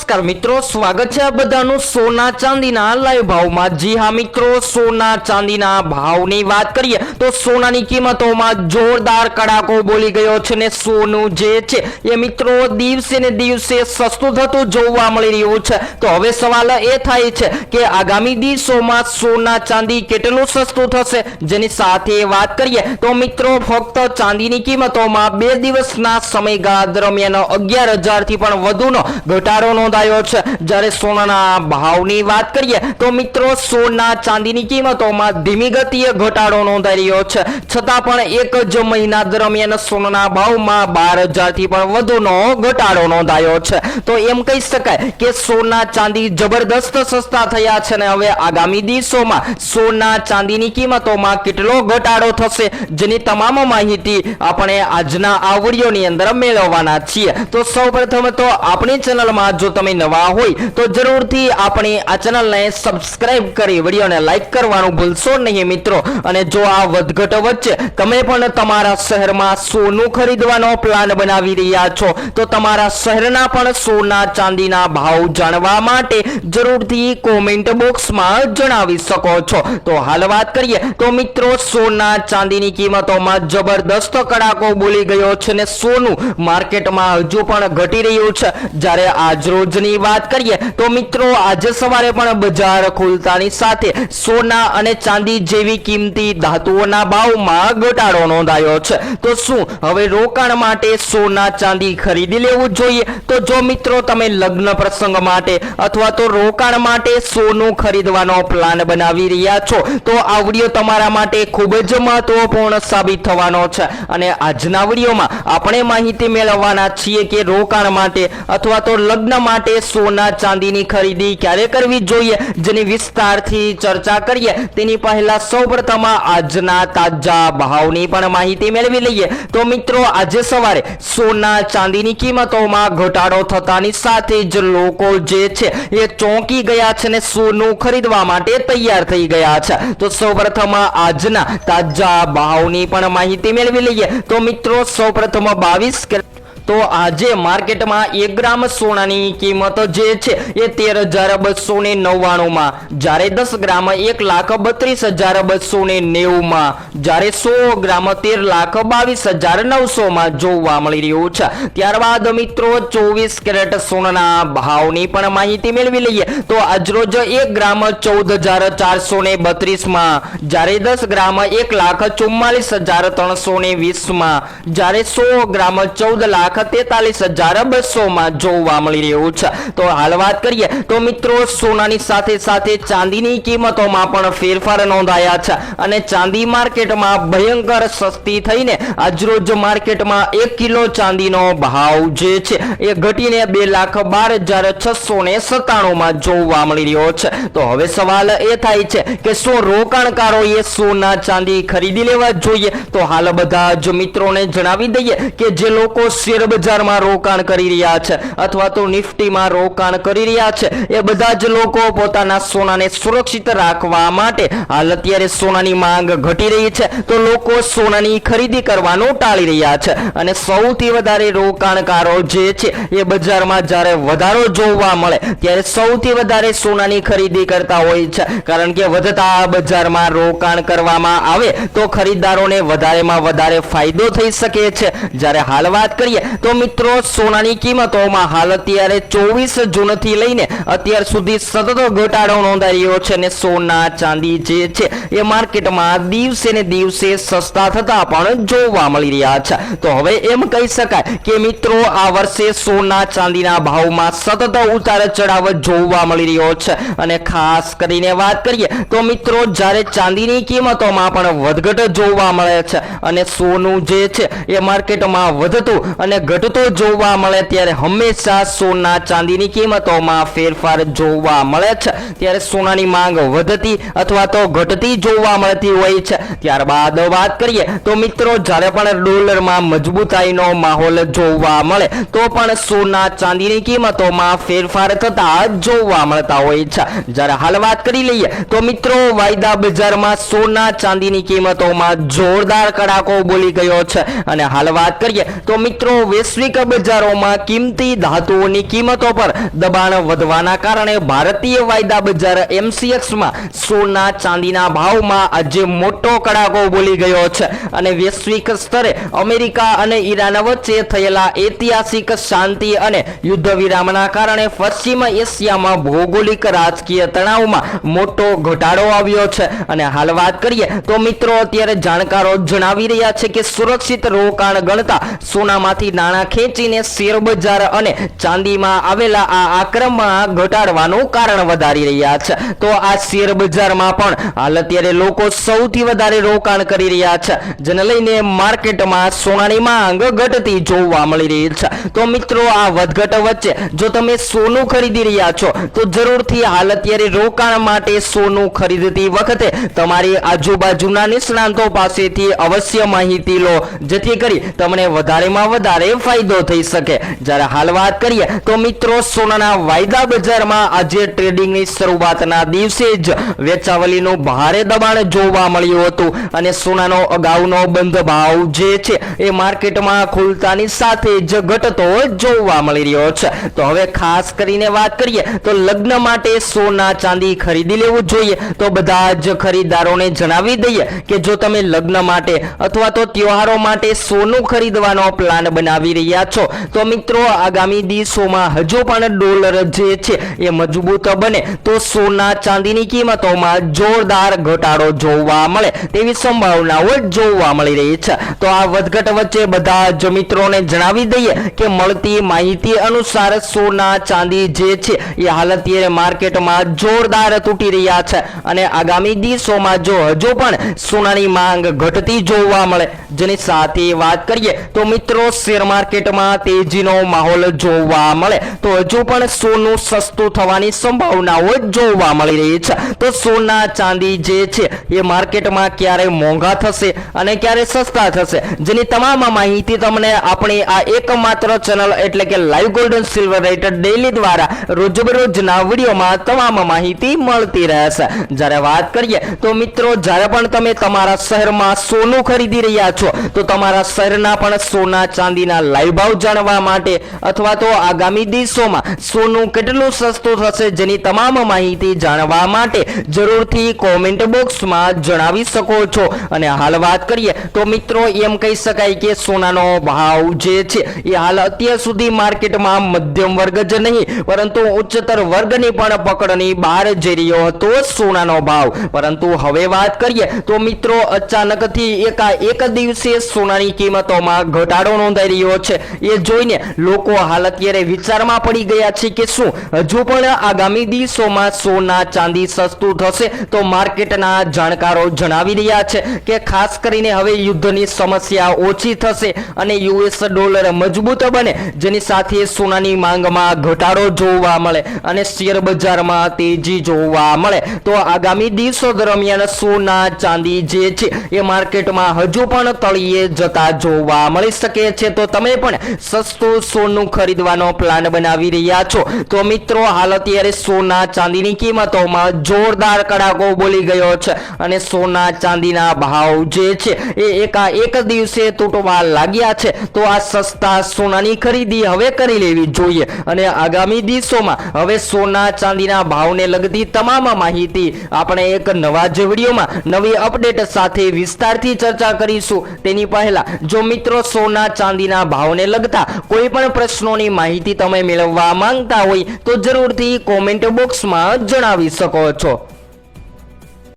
नमस्कार मित्रों, स्वागत है बधानु सोना चांदीना लाइव भाव में। जी हाँ मित्रों, सोना चांदीना भावनी बात करिए तो सोनानी किंमतों जोरदार कड़ाको बोली गयो छे ने सोनू जे छे ए मित्रों दिवसे ने दिवसे सस्तुं थतुं जोवा मळी रह्युं छे। तो हवे सवाल ए थाय छे के आगामी दिवसोमां सोना चांदी केटलुं सस्तुं थशे। जेनी साथे वात करिए तो मित्रों फक्त चांदीनी किंमतों 2 दिवसना समयगाळा दरमियान 11,000 थी पण वधुनो घटाडो नोंधायो छे। ज्यारे सोनाना भावनी वात करिए तो मित्रों सोना चांदीनी किंमतों धीमी गतिए घटाडो नोंधाई रह्यो छे। छतां पण एक ज महीना दरमियान सोनाना भावमां 12,000 थी पण वधुनो घटाडो नोंधायो छे। तो एम कही शकाय के सोना चांदी जबरदस्त सस्ता थया छे ने हवे आगामी दिवसोमां सोना चांदीनी किंमतों केटलो घटाडो थशे जेनी तमाम माहिती आपणे आजना आ विडियोनी अंदर मेळववाना छीए। तो सौप्रथम तो आपणी चेनल में जो तमे नवा होय तो जरूर थी अपनी आ चेनल ने सब्सक्राइब करी वीडियो ने लाइक करवानुं भूलशो नहीं मित्रों। अने जो आ वधघट वच्चे तमे पण तमारा शहर में सोनू खरीदवानो प्लान बनावी रह्या छो तो तमारा शहरना पण सोना चांदीना भाव जाणवा माटे जरूर थी कॉमेंट बॉक्स में जणावी शको छो। तो हाल बात करिए तो मित्रों सोना चांदीनी कीमतों में जबरदस्त कड़ाको बोली गयो छे ने सोनू मार्केट में हजू पण घटी रह्युं छे। જ્યારે આજ રોજની વાત કરીએ તો મિત્રો આજે સવારે પણ બજાર ખુલતાની સાથે સોના અને ચાંદી જેવી કિંમતી ધાતુઓના ભાવમાં ઘટાડો નોંધાયો છે। તો શું હવે રોકાણ માટે સોના ચાંદી ખરીદી લેવું જોઈએ? તો જો મિત્રો તમે લગ્ન પ્રસંગ માટે અથવા તો રોકાણ માટે સોનું ખરીદવાનો પ્લાન બનાવી રહ્યા છો તો આ વિડિયો તમારા માટે ખૂબ જ મહત્વપૂર્ણ સાબિત થવાનો છે। અને આજના વિડિયોમાં આપણે માહિતી મેળવવાના છીએ કે રોકાણ માટે अथवा तो लग्न माटे सोना चांदीनी खरीदी क्यारे करवी जोईए जेनी विस्तारथी चर्चा करीए तेनी पहेला सौप्रथम आजना ताजा भावनी पण माहिती मेळवी लईए। तो मित्रों आजे सवारे सोना चांदीनी कीमतोमां घटाडो थतानी साथे ज लोको जे छे ए चौंकी गया छे ने सोનું खरीदवा माटे तैयार थई गया छे। तो सौप्रथम आजना ताजा भावनी पण माहिती मेळवी लईए। तो मित्रों सौप्रथम 22 तो आज मार्केट में 1 ग्राम सोना की कीमत जे छे ए 13,299 में, जारे 10 ग्राम 1,32,290 में, जारे 100 ग्राम 13,22,900 में जोवा मळी रह्युं छे। त्यारबाद मित्रों 24 कैरेट सोना भावनी पण माहिती मेळवी लईए। तो आज रोज 1 ग्राम 14,432 में, जारे 10 ग्राम 1,44,320 में, जारे 100 ग्राम 14,43,200 में जोवा मळी रह्युं छे। तो हाल बात करिए तो मित्रों सोनानी साथे साथे चांदीनी कीमतों पण फेरफार नोंधाया छे अने चांदी मार्केट में भयंकर सस्ती थईने आज रोज मार्केट में 1 किलो चांदीनो भाव जे छे ए घटीने 2,12,697 में जोवा मळी रह्यो छे। तो हवे सवाल ए थाय छे के शुं रोकाणकारोए सोना चांदी खरीदी लेवा जोईए? तो हाल बधा ज मित्रोने जणावी दઈએ के जे लोको शेर बजार में रोकाण करी रह्या छे अथवा तो निफ्टी में रोकाण करी रह्या छे ए बधा ज लोको पोताना सोनाने सुरक्षित राखवा माटे हाल अत्यारे सोनानी मांग घटी रही छे तो लोको सोनानी खरीदी करवानुं टाळी रह्या छे। अने सौथी वधारे रोकाणकारो जे छे ए बजारमां ज्यारे वधारो जोवा मळे त्यारे सौथी वधारे सोनानी खरीदी करता होय छे, कारण के वधता बजारमां रोकाण करवामां आवे तो खरीददारोने वधारेमां वधारे फायदो थई शके छे। ज्यारे हाल वात करिए तो मित्रों सोनानी कीमतों हाल अत्यारे 24 जून थी लईने अत्यार सुधी सतत घटाडो नोंधाई रह्यो छे ने सोना चांदी जे छे ए मार्केट में दिवसे ने दिवसे सस्ता थता पण जोवा मळी रह्या छे। तो हवे एम कही शकाय के मित्रों आ वर्षे सोना चांदीना भावमां सतत उतार चढ़ाव जोवा मळी रह्यो छे। अने खास करीने वात करिए तो मित्रों ज्यारे चांदीनी कीमतों पण वधघट जोवा मळे छे अने सोનું जे छे ए मार्केट में वधतुं अने घटतो जोवा मळे त्यारे हमेशा सोना चांदीनी कीमतों फेरफार जोवा मळे छे। त्यारे सोनानी मांग वधती अथवा तो घटती जोवा मळती होय छे। त्यारबाद बात करिए तो मित्रों ज्यारे पण डॉलर में मजबूताईनो माहोल जोवा मळे तो पण सोना चांदीनी कीमतों फेरफार थता जोवा मळता होय छे। ज्यारे हाल बात करी लईए तो मित्रों वायदा बजार में सोना चांदीनी कीमतों जोरदार कड़ाको बोली गयो छे। अने हाल बात करिए तो मित्रों વૈશ્વિક બજારોમાં કિંમતી ધાતુઓની કિંમતો પર દબાણ વધવાના કારણે ભારતીય વાયદા બજાર MCX માં સોના ચાંદીના ભાવમાં આજે મોટો કડાકો બોલી ગયો છે અને વૈશ્વિક સ્તરે અમેરિકા અને ઈરાન વચ્ચે થયેલા ઐતિહાસિક શાંતિ અને યુદ્ધ વિરામના કારણે પશ્ચિમ એશિયામાં ભૌગોલિક રાજકીય તણાવમાં મોટો ઘટાડો આવ્યો છે અને હાલ વાત કરીએ તો મિત્રો અત્યારે જાણકારો જણાવી રહ્યા છે કે સુરક્ષિત રોકાણ ગણતા સોનામાંથી નાણાં ખેંચીને શેર બજાર અને ચાંદીમાં આવેલા આ આક્રમણ ઘટાડવાનું કારણ વધારી રહ્યા છે તો આ શેર બજારમાં પણ હાલ અત્યારે લોકો સૌથી વધારે રોકાણ કરી રહ્યા છે જેને લઈને માર્કેટમાં સોનાની માંગ ઘટતી જોવા મળી રહી છે તો મિત્રો આ વધઘટ વચ્ચે જો તમે સોનું ખરીદી રહ્યા છો તો જરૂરથી હાલ અત્યારે રોકાણ માટે સોનું ખરીદતી વખતે તમારી આજુબાજુના નિષ્ણાંતો પાસેથી અવશ્ય માહિતી લો જેથી કરી તમને વધારેમાં વધારે ફાયદો થઈ શકે જ્યારે હાલ વાત કરીએ તો મિત્રો સોનાના વાયદા બજારમાં આજે ટ્રેડિંગની શરૂઆતના દિવસે જ વેચાવલીનું ભારે દબાણ જોવા મળ્યું હતું અને સોનાનો અગાઉનો બંધ ભાવ જે છે એ માર્કેટમાં ખુલતાની સાથે જ ઘટતો જોવા મળી રહ્યો છે તો હવે ખાસ કરીને વાત કરીએ તો લગ્ન માટે સોના ચાંદી ખરીદી લેવું જોઈએ તો બધા જ ખરીદદારોને જણાવી દઈએ કે જો તમે લગ્ન માટે અથવા તો તહેવારો માટે સોનું ખરીદવાનો પ્લાન બનાવી રહ્યા છો તો મિત્રો આગામી દિવસોમાં હજુ પણ ડોલર જે છે એ મજબૂત બને તો સોના ચાંદીની કિંમતોમાં જોરદાર ઘટાડો જોવા મળે તેવી સંભાવનાઓ જોવા મળી રહી છે તો આ વધઘટ વચ્ચે બધા જ મિત્રોને જણાવી દઈએ કે મળતી માહિતી અનુસાર સોના ચાંદી જે છે એ હાલ અત્યારે માર્કેટમાં જોરદાર તૂટી રહ્યા છે અને આગામી દિવસોમાં જો હજુ પણ સોનાની માંગ ઘટતી જોવા મળે જેની સાથે વાત કરીએ તો મિત્રો શેર માર્કેટમાં તેજીનો માહોલ જોવા મળે તો હજુ પણ સોનું સસ્તું થવાની સંભાવનાઓ જોવા મળી રહી છે તો સોના ચાંદી જે છે એ માર્કેટમાં ક્યારે મોંઘા થશે અને ક્યારે સસ્તા થશે જેની તમામ માહિતી તમને આપણી આ એકમાત્ર ચેનલ એટલે કે live gold and silver rate daily દ્વારા રોજબરોજના વિડીયોમાં તમામ માહિતી મળતી રહેશે જ્યારે વાત કરીએ તો મિત્રો જ્યારે પણ તમે તમારા શહેરમાં સોનું ખરીદી રહ્યા છો તો તમારા શહેરના પણ સોના ચાંદીના લાઈવ ભાવ જાણવા માટે અથવા તો આગામી દિવસોમાં સોનું કેટલું સસ્તું થશે જેની તમામ માહિતી જાણવા માટે જરૂરથી કોમેન્ટ બોક્સમાં જણાવી શકો છો અને હાલ વાત કરીએ તો મિત્રો એમ કહી શકાય કે સોનાનો ભાવ જે છે એ હાલ અત્યાર સુધી માર્કેટમાં મધ્યમ વર્ગ જ નહીં પરંતુ ઉચ્ચતર વર્ગની પણ પકડની બહાર જઈ રહ્યો હતો સોનાનો ભાવ પરંતુ હવે વાત કરીએ તો મિત્રો અચાનકથી એક દિવસે સોનાની કિંમતોમાં ઘટાડો નોંધાઈ રહ્યો છે એ જોઈને લોકો હાલ અત્યારે વિચારમાં પડી ગયા છે કે શું હજુ પણ આગામી દિવસોમાં સોના ચાંદી સસ્તું થશે તો માર્કેટના જાણકારો જણાવી રહ્યા છે કે ખાસ કરીને હવે યુદ્ધની સમસ્યા ઓછી થશે અને US ડોલર મજબૂત બને જેની સાથે સોનાની માંગમાં ઘટાડો જોવા મળે અને શેર બજારમાં તેજી જોવા મળે તો આગામી દિવસો દરમિયાન સોના ચાંદી જે છે એ માર્કેટમાં હજુ પણ તળિયે જતા જોવા મળી શકે છે તો તમે પણ સસ્તું સોનું ખરીદવાનો પ્લાન બનાવી રહ્યા છો તો મિત્રો હાલ અત્યારે સોના ચાંદીની કિંમતોમાં જોરદાર કડાકો બોલી ગયો છે અને સોના ચાંદીના ભાવ જે છે એ એક દિવસે તૂટવા લાગ્યા છે તો આ સસ્તા સોનાની ખરીદી હવે કરી લેવી જોઈએ અને આગામી દિવસોમાં હવે સોના ચાંદીના ભાવને લગતી તમામ માહિતી આપણે એક નવા જ વિડીયોમાં નવી અપડેટ સાથે વિસ્તારથી ચર્ચા કરીશું તેની પહેલા જો મિત્રો સોના ચાંદીના ભાવને લગતા કોઈ પણ પ્રશ્નોની માહિતી તમે મેળવવા માંગતા હોય તો જરૂરથી કોમેન્ટ બોક્સમાં જણાવી શકો છો।